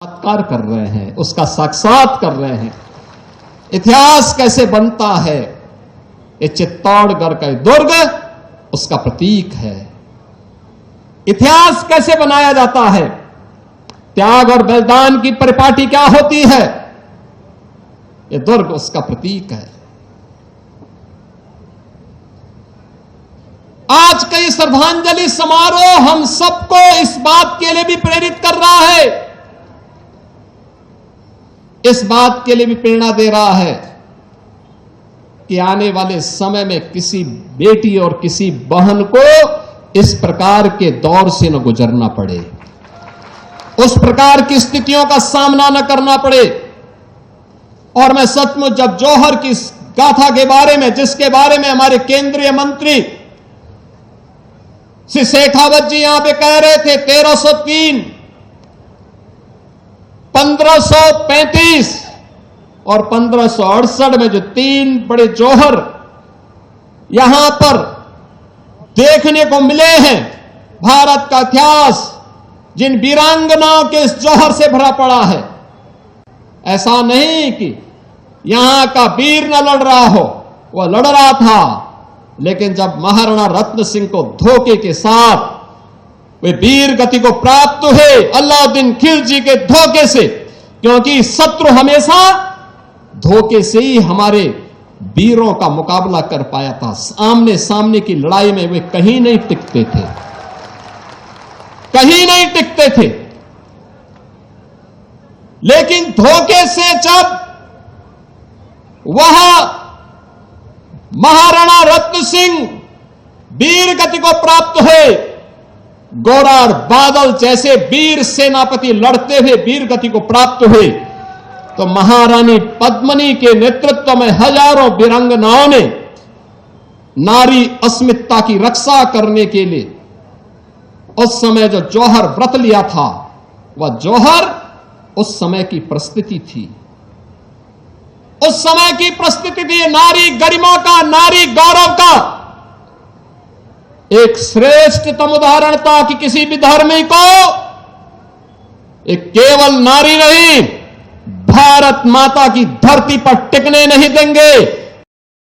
साक्षात्कार कर रहे हैं, उसका साक्षात कर रहे हैं। इतिहास कैसे बनता है, ये चित्तौड़गढ़ का दुर्ग उसका प्रतीक है। इतिहास कैसे बनाया जाता है, त्याग और बलिदान की परिपाटी क्या होती है, ये दुर्ग उसका प्रतीक है। आज का ये श्रद्धांजलि समारोह हम सबको इस बात के लिए भी प्रेरित कर रहा है, इस बात के लिए भी प्रेरणा दे रहा है कि आने वाले समय में किसी बेटी और किसी बहन को इस प्रकार के दौर से न गुजरना पड़े, उस प्रकार की स्थितियों का सामना न करना पड़े। और मैं सचमुच जब जौहर की गाथा के बारे में, जिसके बारे में हमारे केंद्रीय मंत्री श्री शेखावत जी यहां पे कह रहे थे, 1303, 1535 और 1568 में जो तीन बड़े जौहर यहां पर देखने को मिले हैं, भारत का इतिहास जिन वीरांगनाओं के इस जौहर से भरा पड़ा है। ऐसा नहीं कि यहां का वीर न लड़ रहा हो, वह लड़ रहा था, लेकिन जब महाराणा रत्न सिंह को धोखे के साथ वे वीर गति को प्राप्त हुए, अलाउद्दीन खिलजी के धोखे से, क्योंकि शत्रु हमेशा धोखे से ही हमारे वीरों का मुकाबला कर पाया था। आमने सामने की लड़ाई में वे कहीं नहीं टिकते थे, कहीं नहीं टिकते थे। लेकिन धोखे से जब वह महाराणा रत्न सिंह वीर गति को प्राप्त हुए, गोरा और बादल जैसे वीर सेनापति लड़ते हुए वीर गति को प्राप्त हुए, तो महारानी पद्मिनी के नेतृत्व में हजारों वीरांगनाओं ने नारी अस्मिता की रक्षा करने के लिए उस समय जो जौहर व्रत लिया था, वह जौहर उस समय की परिस्थिति थी, उस समय की परिस्थिति थी। नारी गरिमा का, नारी गौरव का एक श्रेष्ठतम उदाहरण था कि किसी भी धर्मी को एक केवल नारी नहीं, भारत माता की धरती पर टिकने नहीं देंगे।